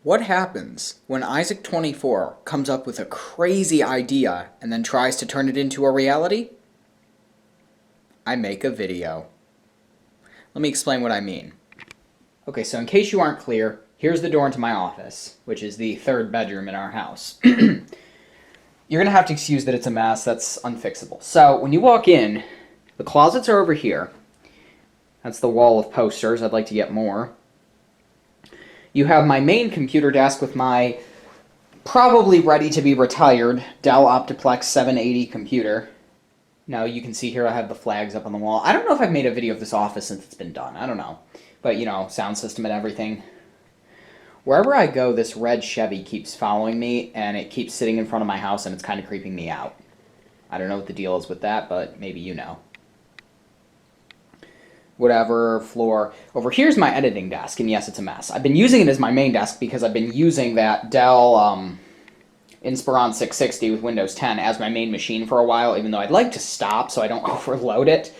What happens when Isaac24 comes up with a crazy idea and then tries to turn it into a reality? I make a video. Let me explain what I mean. Okay, so in case you aren't clear, here's the door into my office, which is the third bedroom in our house. You're going to have to excuse that it's a mess. That's unfixable. So when you walk in, the closets are over here. That's the wall of posters. I'd like to get more. You have my main computer desk with my probably ready to be retired Dell Optiplex 780 computer. Now you can see here I have the flags up on the wall. I don't know if I've made a video of this office since it's been done. I don't know. But, you know, sound system and everything. Wherever I go, this red Chevy keeps following me, and it keeps sitting in front of my house, and it's kind of creeping me out. I don't know what the deal is with that, but maybe you know. Whatever, floor. Over here's my editing desk, and yes, it's a mess. I've been using it as my main desk because I've been using that Dell Inspiron 660 with Windows 10 as my main machine for a while, even though I'd like to stop so I don't overload it.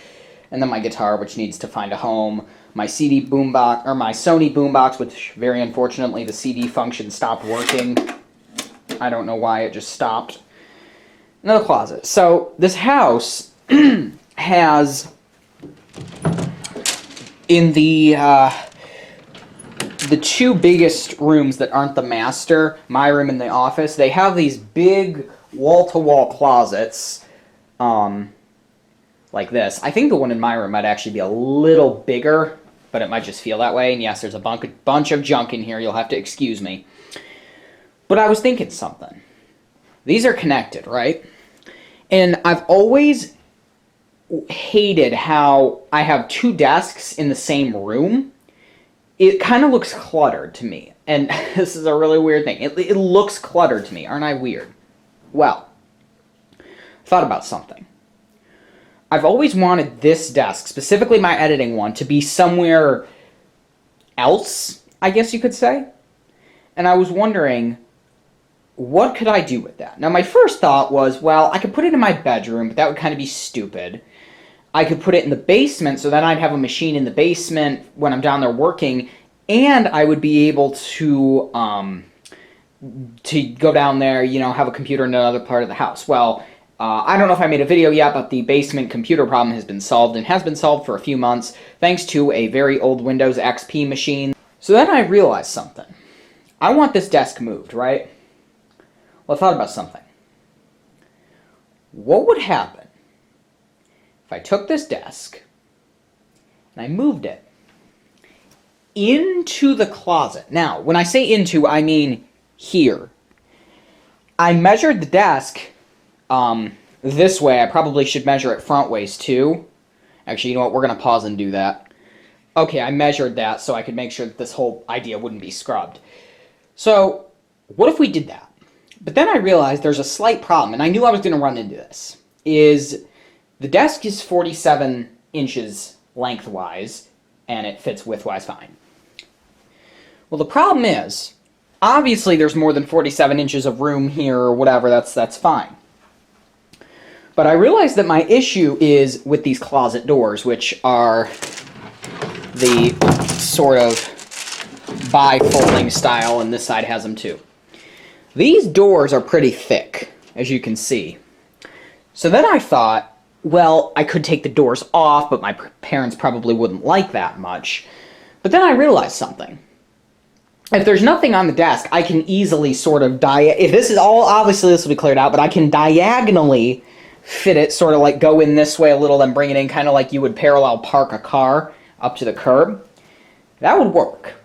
And then my guitar, which needs to find a home. My CD boombox, or my Sony boombox, which very unfortunately the CD function stopped working. I don't know why, it just stopped. Another closet. So this house has in the two biggest rooms that aren't the master, my room and the office, they have these big wall-to-wall closets, like this. I think the one in my room might actually be a little bigger, but it might just feel that way. And yes, there's a bunch of junk in here. You'll have to excuse me. But I was thinking something. These are connected, right? And I've always hated how I have two desks in the same room. It kind of looks cluttered to me. And this is a really weird thing. It looks cluttered to me. Aren't I weird? Well, thought about something. I've always wanted this desk, specifically my editing one, to be somewhere else, I guess you could say. And I was wondering, what could I do with that? Now, my first thought was, well, I could put it in my bedroom, but that would kind of be stupid. I could put it in the basement, so then I'd have a machine in the basement when I'm down there working, and I would be able to go down there, you know, have a computer in another part of the house. Well, I don't know if I made a video yet, but the basement computer problem has been solved, and has been solved for a few months, thanks to a very old Windows XP machine. So then I realized something. I want this desk moved, right? Well, I thought about something. What would happen if I took this desk and I moved it into the closet? Now, when I say into, I mean here. I measured the desk this way. I probably should measure it front ways too. Actually, you know what? We're going to pause and do that. Okay, I measured that so I could make sure that this whole idea wouldn't be scrubbed. So, what if we did that? But then I realized there's a slight problem, and I knew I was going to run into this, is the desk is 47 inches lengthwise, and it fits widthwise fine. Well, the problem is, obviously there's more than 47 inches of room here or whatever, that's fine. But I realized that my issue is with these closet doors, which are the sort of bi-folding style, and this side has them too. These doors are pretty thick, as you can see. So then I thought, well, I could take the doors off, but my parents probably wouldn't like that much. But then I realized something. If there's nothing on the desk, I can easily sort of if this is all, obviously this will be cleared out, but I can diagonally fit it, sort of like go in this way a little, then bring it in, kind of like you would parallel park a car up to the curb. That would work.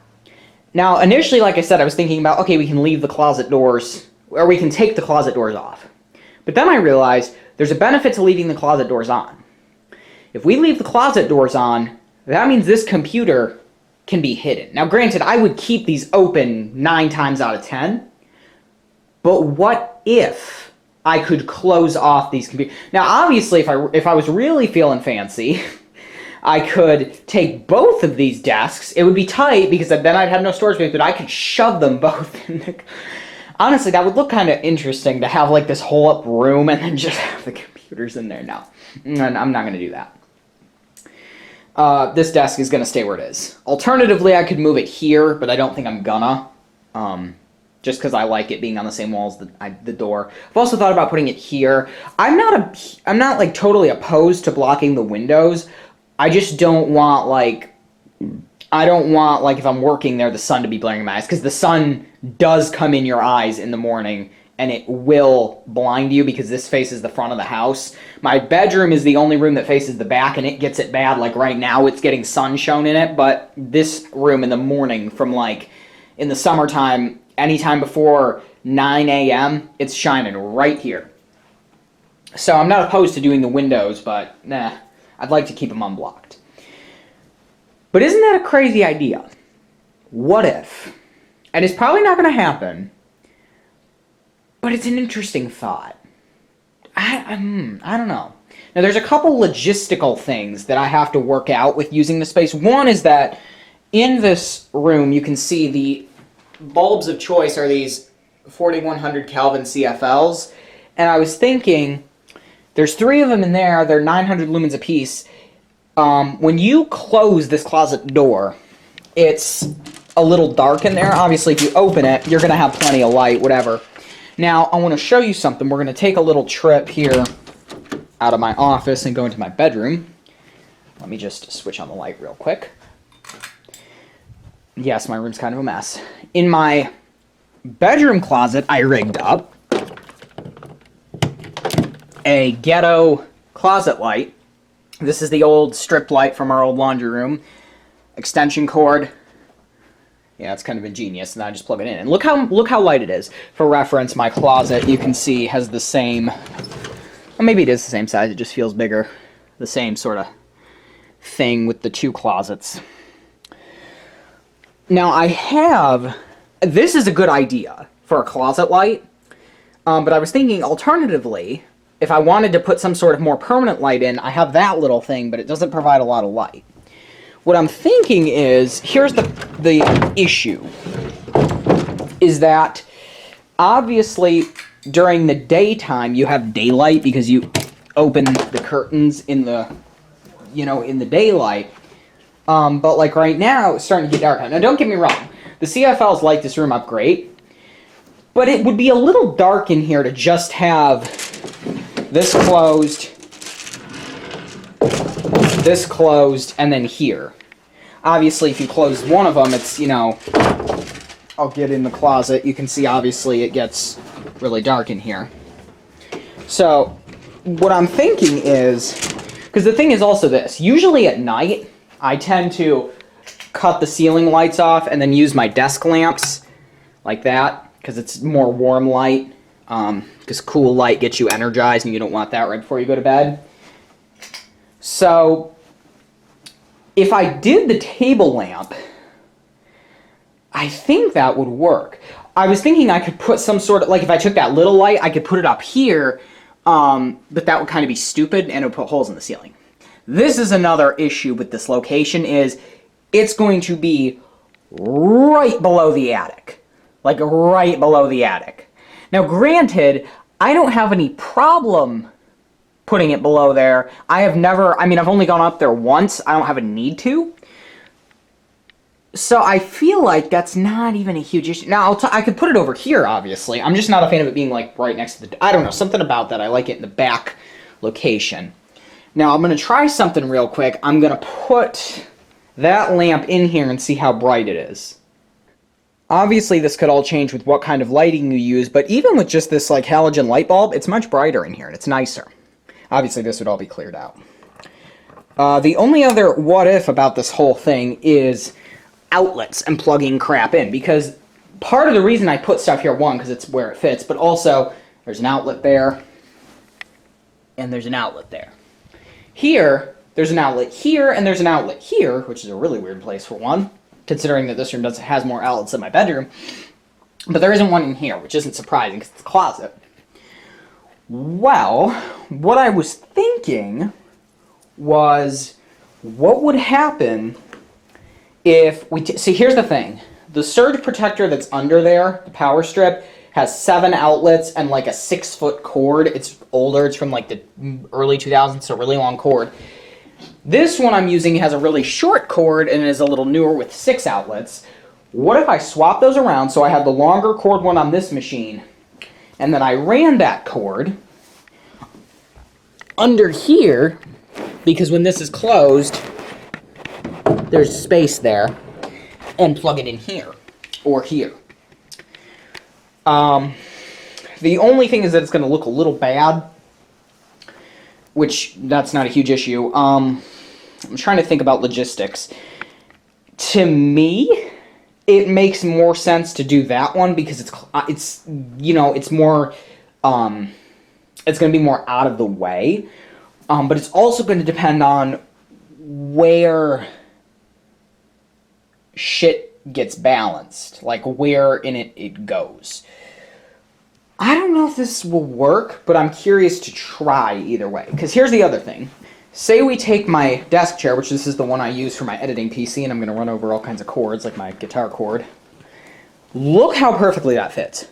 Now, initially, like I said, I was thinking about, okay, we can leave the closet doors, or we can take the closet doors off. But then I realized there's a benefit to leaving the closet doors on. If we leave the closet doors on, that means this computer can be hidden. Now, granted, I would keep these open 9 times out of 10, but what if I could close off these computers? Now, obviously, if I was really feeling fancy, I could take both of these desks. It would be tight because then I'd have no storage space, but I could shove them both in the... Honestly, that would look kind of interesting to have like this whole up room and then just have the computers in there. No, I'm not going to do that. This desk is going to stay where it is. Alternatively, I could move it here, but I don't think I'm gonna. Just because I like it being on the same wall as the door. I've also thought about putting it here. I'm not like totally opposed to blocking the windows. I just don't want like, if I'm working there, the sun to be blaring in my eyes, because the sun does come in your eyes in the morning, and it will blind you because this faces the front of the house. My bedroom is the only room that faces the back, and it gets it bad. Like right now, it's getting sun shown in it, but this room in the morning, from like in the summertime, anytime before 9 a.m., it's shining right here. So I'm not opposed to doing the windows, but nah, I'd like to keep them unblocked. But isn't that a crazy idea? What if? And it's probably not going to happen, but it's an interesting thought. I don't know. Now, there's a couple logistical things that I have to work out with using the space. One is that in this room, you can see the bulbs of choice are these 4100 Kelvin CFLs. And I was thinking, there's 3 of them in there. They're 900 lumens apiece. When you close this closet door, it's a little dark in there. Obviously, if you open it, you're going to have plenty of light, whatever. Now, I want to show you something. We're going to take a little trip here out of my office and go into my bedroom. Let me just switch on the light real quick. Yes, my room's kind of a mess. In my bedroom closet, I rigged up a ghetto closet light. This is the old strip light from our old laundry room. Extension cord. Yeah, it's kind of ingenious, and I just plug it in. And look how light it is. For reference, my closet, you can see, has the same, well, maybe it is the same size, it just feels bigger. The same sort of thing with the 2 closets. Now, this is a good idea for a closet light, but I was thinking alternatively, if I wanted to put some sort of more permanent light in, I have that little thing, but it doesn't provide a lot of light. What I'm thinking is, here's the issue, is that obviously during the daytime you have daylight because you open the curtains in the daylight. But like right now, it's starting to get dark out. Now don't get me wrong, the CFLs light this room up great, but it would be a little dark in here to just have this closed, and then here. Obviously, if you close one of them, it's, I'll get in the closet. You can see, obviously, it gets really dark in here. So, what I'm thinking is, because the thing is also this, usually at night, I tend to cut the ceiling lights off and then use my desk lamps like that, because it's more warm light, because cool light gets you energized, and you don't want that right before you go to bed. So, if I did the table lamp, I think that would work. I was thinking I could put some sort of, like if I took that little light, I could put it up here, but that would kind of be stupid, and it would put holes in the ceiling. This is another issue with this location, is it's going to be right below the attic. Like right below the attic. Now granted, I don't have any problem putting it below there. I've only gone up there once. I don't have a need to. So I feel like that's not even a huge issue. Now, I could put it over here, obviously. I'm just not a fan of it being like right next to I don't know, something about that. I like it in the back location. Now, I'm going to try something real quick. I'm going to put that lamp in here and see how bright it is. Obviously, this could all change with what kind of lighting you use, but even with just this like halogen light bulb, it's much brighter in here, and it's nicer. Obviously, this would all be cleared out. The only other what if about this whole thing is outlets and plugging crap in, because part of the reason I put stuff here, one, because it's where it fits, but also there's an outlet there, and there's an outlet there. Here, there's an outlet here, and there's an outlet here, which is a really weird place for one, considering that this room has more outlets than my bedroom. But there isn't one in here, which isn't surprising because it's a closet. Well, what I was thinking was, what would happen if we... See, here's the thing. The surge protector that's under there, the power strip, has 7 outlets and like a 6-foot cord. It's older. It's from like the early 2000s, so a really long cord. This one I'm using has a really short cord and is a little newer with 6 outlets. What if I swap those around so I have the longer cord one on this machine, and then I ran that cord under here, because when this is closed, there's space there, and plug it in here, or here. The only thing is that it's going to look a little bad, which that's not a huge issue. I'm trying to think about logistics. To me, it makes more sense to do that one because it's you know, it's more it's going to be more out of the way. But it's also going to depend on where shit gets balanced, like where in it goes. I don't know if this will work, but I'm curious to try either way. Because here's the other thing. Say we take my desk chair, which this is the one I use for my editing PC, and I'm going to run over all kinds of chords, like my guitar cord. Look how perfectly that fits.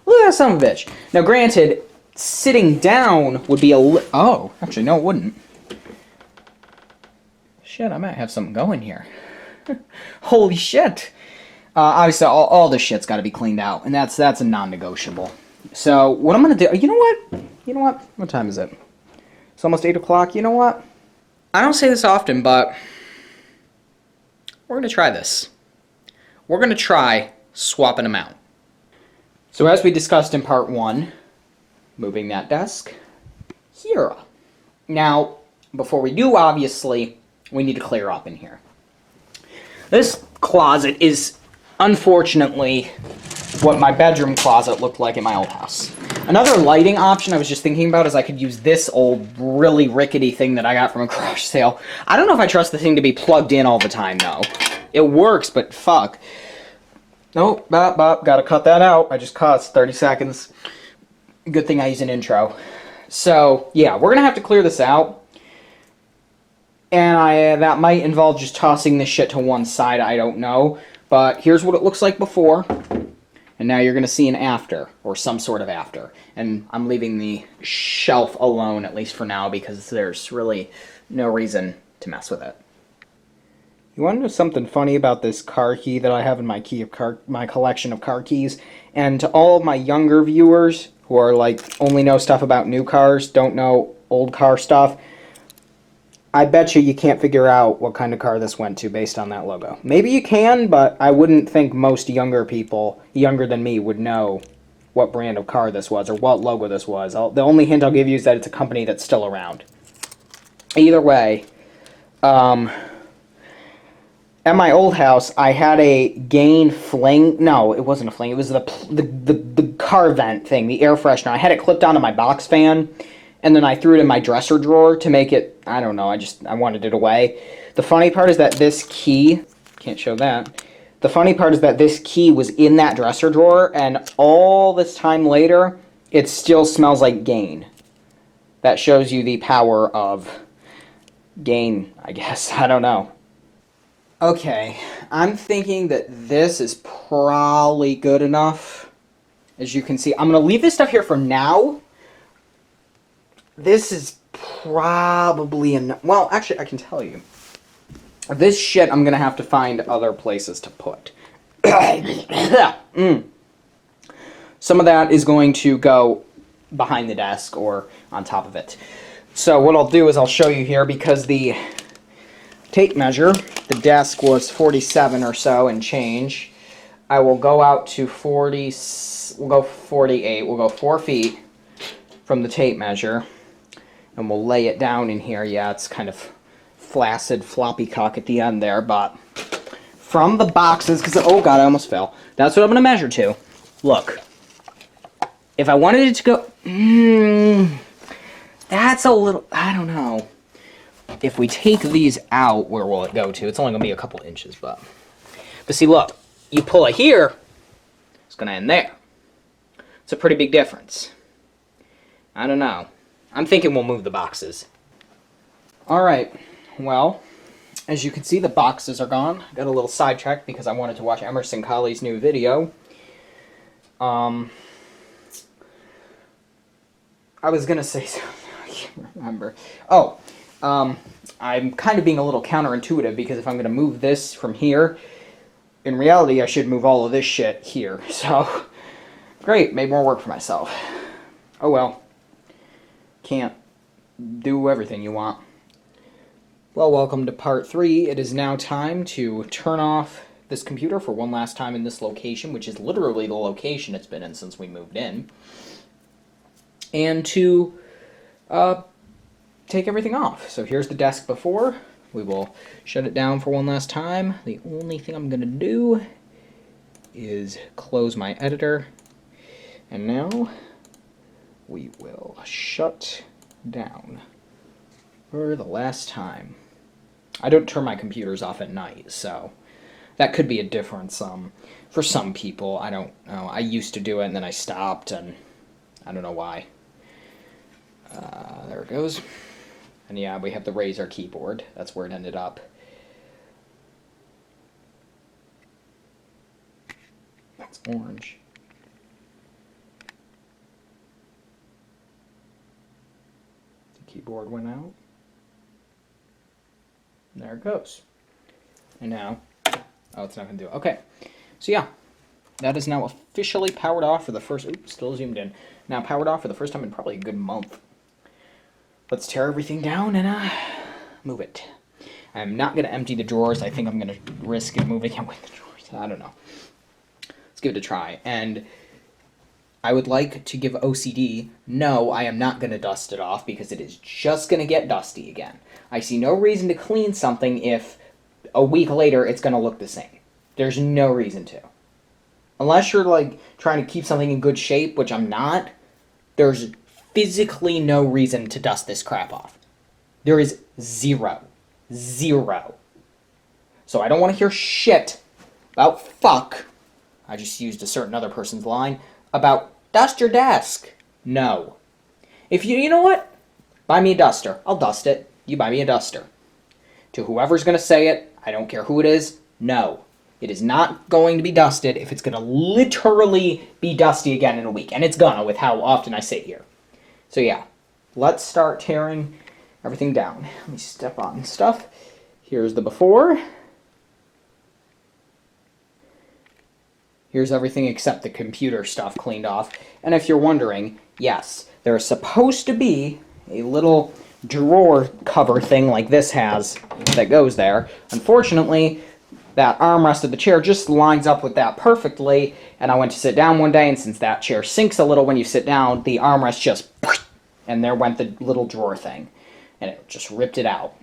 Look at that son of a bitch. Now, granted, sitting down would be oh, actually, no, it wouldn't. Shit, I might have something going here. Holy shit. Obviously, all this shit's got to be cleaned out, and that's a non-negotiable. So, what I'm going to do... You know what? What time is it? It's almost 8 o'clock. You know what? I don't say this often, but we're going to try this. We're going to try swapping them out. So, as we discussed in part 1, moving that desk here. Now, before we do, obviously, we need to clear up in here. This closet is, unfortunately, what my bedroom closet looked like in my old house. Another lighting option I was just thinking about is I could use this old, really rickety thing that I got from a garage sale. I don't know if I trust the thing to be plugged in all the time, though. It works, but fuck. Nope, gotta cut that out. I just cussed 30 seconds. Good thing I use an intro. So, yeah, we're gonna have to clear this out. And that might involve just tossing this shit to one side, I don't know. But here's what it looks like before. And now you're going to see an after, or some sort of after. And I'm leaving the shelf alone, at least for now, because there's really no reason to mess with it. You want to know something funny about this car key that I have in my collection of car keys? And to all of my younger viewers who are like, only know stuff about new cars, don't know old car stuff, I bet you can't figure out what kind of car this went to based on that logo. Maybe you can, but I wouldn't think most younger people, younger than me, would know what brand of car this was or what logo this was. The only hint I'll give you is that it's a company that's still around. Either way, at my old house, I had a Gain Fling. No, it wasn't a Fling. It was the car vent thing, the air freshener. I had it clipped onto my box fan. And then I threw it in my dresser drawer to make it, I don't know, I wanted it away. The funny part is that this key, can't show that. The funny part is that this key was in that dresser drawer, and all this time later, it still smells like Gain. That shows you the power of Gain, I guess. I don't know. Okay, I'm thinking that this is probably good enough. As you can see, I'm going to leave this stuff here for now. This is probably enough. Well, actually, I can tell you. This shit I'm going to have to find other places to put. Some of that is going to go behind the desk or on top of it. So what I'll do is I'll show you here, because the tape measure, the desk was 47 or so and change. I will go out to 40, we'll go 48, we'll go 4 feet from the tape measure. And we'll lay it down in here. Yeah, it's kind of flaccid, floppy cock at the end there, but from the boxes, because, oh god, I almost fell. That's what I'm going to measure to. Look. If I wanted it to go, that's a little, I don't know. If we take these out, where will it go to? It's only going to be a couple inches, but see, look, you pull it here, it's going to end there. It's a pretty big difference. I don't know. I'm thinking we'll move the boxes. Alright, well, as you can see, the boxes are gone. Got a little sidetracked because I wanted to watch Emerson Colley's new video. I was gonna say something, I can't remember. Oh, I'm kind of being a little counterintuitive, because if I'm gonna move this from here, in reality, I should move all of this shit here. So, great, made more work for myself. Oh well. Can't do everything you want. Well, welcome to part 3. It is now time to turn off this computer for one last time in this location, which is literally the location it's been in since we moved in. And to take everything off. So here's the desk before. We will shut it down for one last time. The only thing I'm going to do is close my editor. And now we will shut down for the last time. I don't turn my computers off at night, so that could be a difference for some people. I don't know. I used to do it and then I stopped, and I don't know why. There it goes. And yeah, we have the Razer keyboard. That's where it ended up. That's orange. The keyboard went out. There it goes. And now, oh, it's not going to do it. Okay. So yeah, that is now officially powered off for the first, oops, still zoomed in. Now powered off for the first time in probably a good month. Let's tear everything down and move it. I'm not going to empty the drawers. I think I'm going to risk moving it with the drawers. I don't know. Let's give it a try. And I would like to give OCD, no, I am not going to dust it off because it is just going to get dusty again. I see no reason to clean something if a week later it's going to look the same. There's no reason to. Unless you're like trying to keep something in good shape, which I'm not, there's physically no reason to dust this crap off. There is zero. Zero. So I don't want to hear shit about fuck. I just used a certain other person's line about dust your desk. No. If you know what? Buy me a duster. I'll dust it. You buy me a duster. To whoever's going to say it, I don't care who it is, no. It is not going to be dusted if it's going to literally be dusty again in a week. And it's gonna with how often I sit here. So yeah, let's start tearing everything down. Let me step on stuff. Here's the before. Here's everything except the computer stuff cleaned off. And if you're wondering, yes, there's supposed to be a little drawer cover thing like this has that goes there. Unfortunately, that armrest of the chair just lines up with that perfectly, and I went to sit down one day, and since that chair sinks a little when you sit down, the armrest just, and there went the little drawer thing, and it just ripped it out.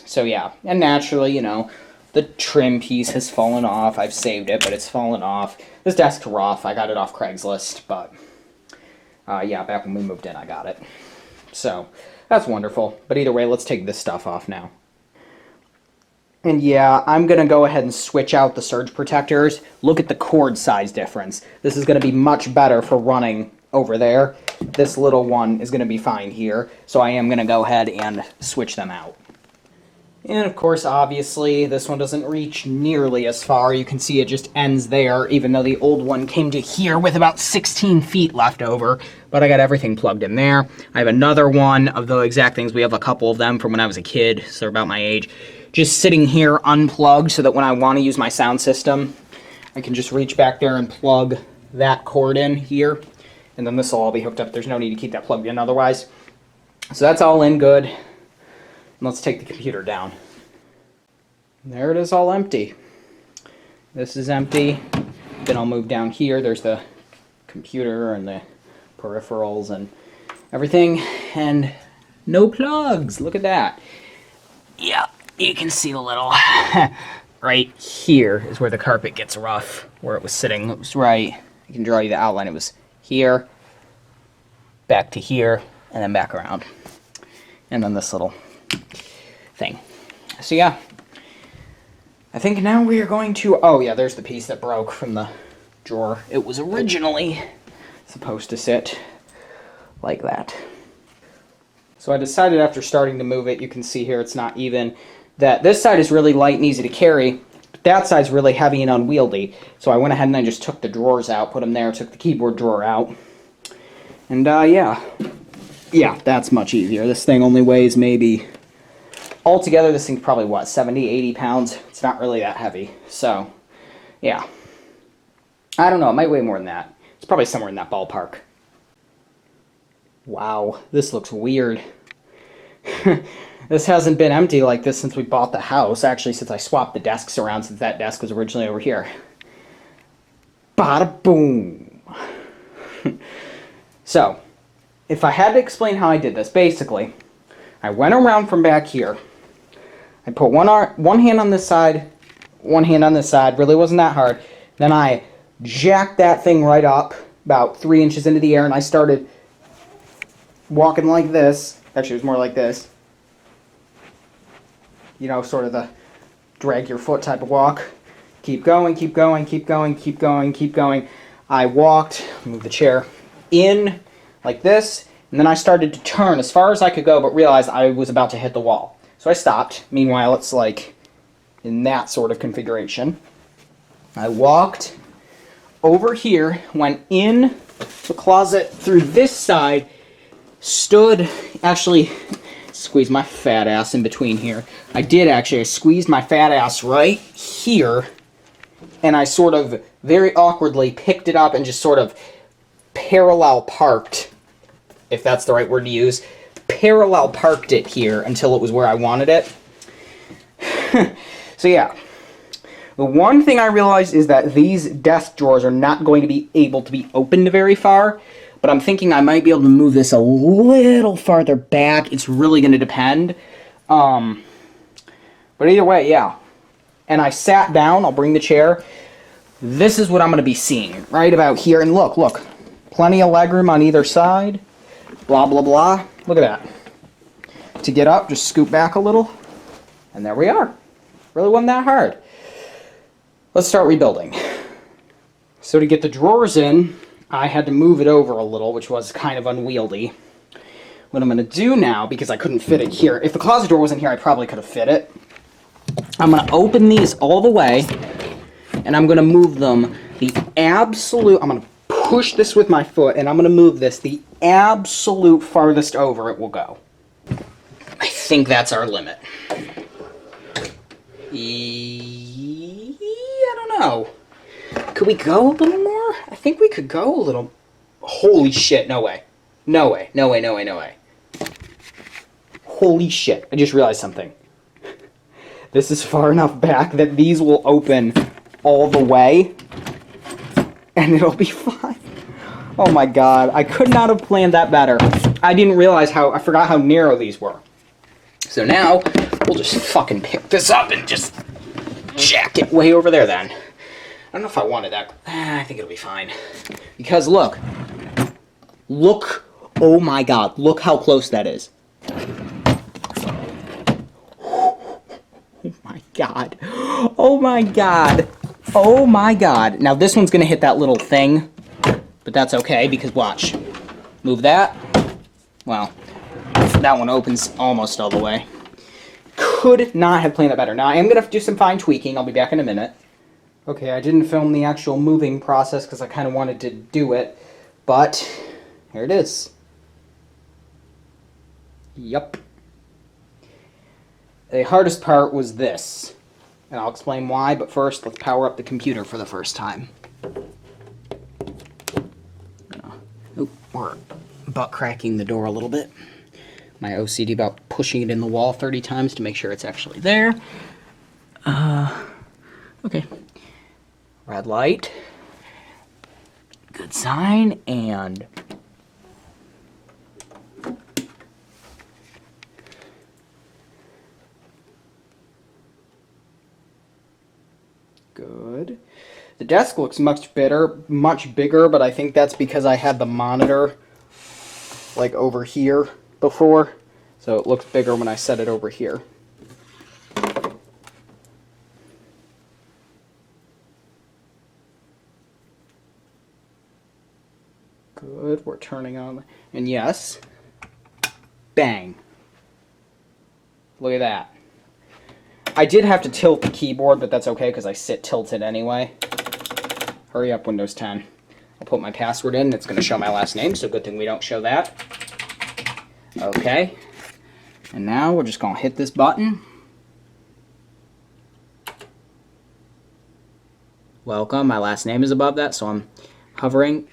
So yeah, and naturally, you know, the trim piece has fallen off. I've saved it, but it's fallen off. This desk's rough. I got it off Craigslist, but yeah, back when we moved in, I got it. So that's wonderful. But either way, let's take this stuff off now. And yeah, I'm going to go ahead and switch out the surge protectors. Look at the cord size difference. This is going to be much better for running over there. This little one is going to be fine here. So I am going to go ahead and switch them out. And of course, obviously, this one doesn't reach nearly as far. You can see it just ends there, even though the old one came to here with about 16 feet left over. But I got everything plugged in there. I have another one of the exact things. We have a couple of them from when I was a kid, so they're about my age. Just sitting here unplugged so that when I want to use my sound system, I can just reach back there and plug that cord in here. And then this will all be hooked up. There's no need to keep that plugged in otherwise. So that's all in good. Let's take the computer down. There it is, all empty. This is empty. Then I'll move down here. There's the computer and the peripherals and everything. And no plugs. Look at that. Yeah, you can see a little. Right here is where the carpet gets rough, where it was sitting. It was right. I can draw you the outline. It was here, back to here, and then back around. And then this little thing. So yeah, I think now we are going to, oh yeah, there's the piece that broke from the drawer. It was originally supposed to sit like that. So I decided after starting to move it, you can see here it's not even, that this side is really light and easy to carry, but that side's really heavy and unwieldy. So I went ahead and I just took the drawers out, put them there, took the keyboard drawer out. And yeah, that's much easier. This thing only weighs maybe, altogether this thing's probably what, 70, 80 pounds? It's not really that heavy. So Yeah. I don't know, it might weigh more than that. It's probably somewhere in that ballpark. Wow, this looks weird. This hasn't been empty like this since we bought the house. Actually, since I swapped the desks around, since that desk was originally over here. Bada boom. So, if I had to explain how I did this, basically, I went around from back here. I put one hand on this side, one hand on this side. Really wasn't that hard. Then I jacked that thing right up about 3 inches into the air, and I started walking like this. Actually, it was more like this. You know, sort of the drag your foot type of walk. Keep going, keep going, keep going, keep going, keep going. I walked, move the chair in like this, and then I started to turn as far as I could go, but realized I was about to hit the wall. So I stopped. Meanwhile, it's like in that sort of configuration. I walked over here, went in the closet through this side, stood, actually squeezed my fat ass in between here. I squeezed my fat ass right here, and I sort of very awkwardly picked it up and just sort of parallel parked, if that's the right word to use, parallel parked it here until it was where I wanted it. So yeah, the one thing I realized is that these desk drawers are not going to be able to be opened very far, but I'm thinking I might be able to move this a little farther back. It's really going to depend. But either way, yeah. And I sat down. I'll bring the chair. This is what I'm going to be seeing right about here. And look. Plenty of legroom on either side. Blah, blah, blah. Look at that. To get up, just scoot back a little. And there we are. Really wasn't that hard. Let's start rebuilding. So to get the drawers in, I had to move it over a little, which was kind of unwieldy. What I'm going to do now, because I couldn't fit it here, if the closet door wasn't here, I probably could have fit it. I'm going to open these all the way, and I'm going to move them I'm going to push this with my foot, and I'm going to move this the absolute farthest over it will go. I think that's our limit. I don't know. Could we go a little more? I think we could go a little... Holy shit, no way. No way, no way, no way, no way. Holy shit, I just realized something. This is far enough back that these will open all the way, and it'll be fine. Oh my god, I could not have planned that better. I didn't realize I forgot how narrow these were. So now, we'll just fucking pick this up and just jack it way over there then. I don't know if I wanted that. I think it'll be fine. Because look, oh my god, look how close that is. Oh my god. Oh my god. Oh my god. Now this one's gonna hit that little thing, but that's okay because watch. Move that. Well, that one opens almost all the way. Could not have planned that better. Now I am gonna do some fine tweaking. I'll be back in a minute. Okay, I didn't film the actual moving process because I kind of wanted to do it, but here it is. Yup. The hardest part was this, and I'll explain why, but first let's power up the computer for the first time. Oh, we're butt cracking the door a little bit. My OCD about pushing it in the wall 30 times to make sure it's actually there. Okay. Red light. Good sign, and... Good. The desk looks much bigger, but I think that's because I had the monitor like over here before, so it looks bigger when I set it over here. Good, we're turning on, and yes, bang. Look at that. I did have to tilt the keyboard, but that's okay because I sit tilted anyway. Hurry up, Windows 10. I'll put my password in. It's going to show my last name, so good thing we don't show that. Okay. And now we're just going to hit this button. Welcome. My last name is above that, so I'm hovering.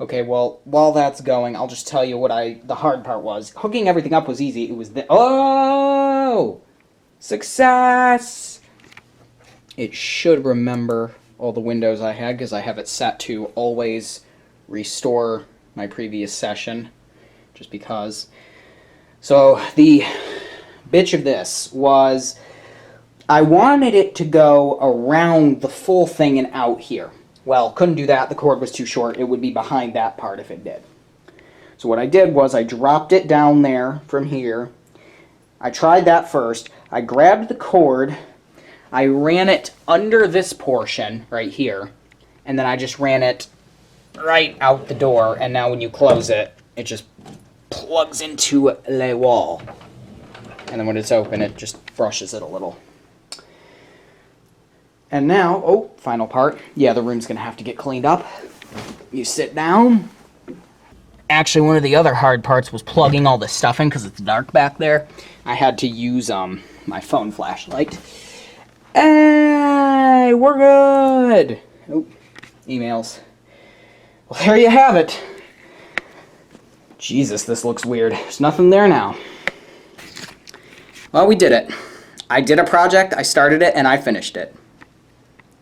Okay, well, while that's going, I'll just tell you what the hard part was. Hooking everything up was easy. It was oh! Success! It should remember all the windows I had because I have it set to always restore my previous session, just because. So the bitch of this was I wanted it to go around the full thing and out here. Well, couldn't do that. The cord was too short. It would be behind that part if it did. So what I did was I dropped it down there from here. I tried that first. I grabbed the cord. I ran it under this portion right here. And then I just ran it right out the door. And now when you close it, it just plugs into the wall. And then when it's open, it just brushes it a little. And now, oh, final part. Yeah, the room's gonna have to get cleaned up. You sit down. Actually, one of the other hard parts was plugging all this stuff in because it's dark back there. I had to use my phone flashlight. Hey, we're good. Oh, emails. Well, there you have it. Jesus, this looks weird. There's nothing there now. Well, we did it. I did a project, I started it, and I finished it.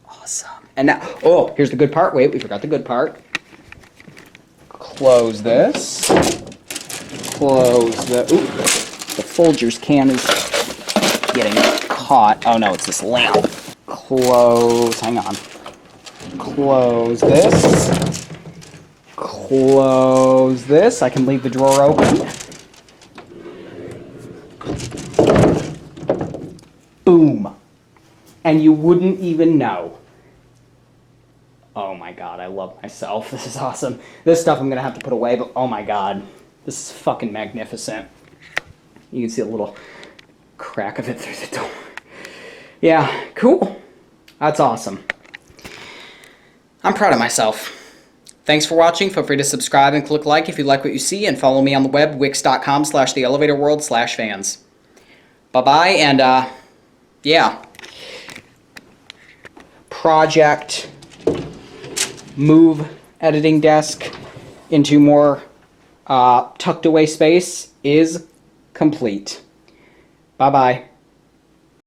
Awesome. And now, oh, here's the good part. Wait, we forgot the good part. Close this. Close the, ooh, the Folgers can is getting caught. Oh no, it's this lamp. Close, hang on. Close this. Close this. I can leave the drawer open. Boom. And you wouldn't even know. Oh my god, I love myself. This is awesome. This stuff I'm gonna have to put away, but oh my god. This is fucking magnificent. You can see a little crack of it through the door. Yeah, cool. That's awesome. I'm proud of myself. Thanks for watching. Feel free to subscribe and click like if you like what you see, and follow me on the web, wix.com/theelevatorworld/fans. Bye-bye, and yeah. Project move editing desk into more tucked away space is complete. Bye-bye.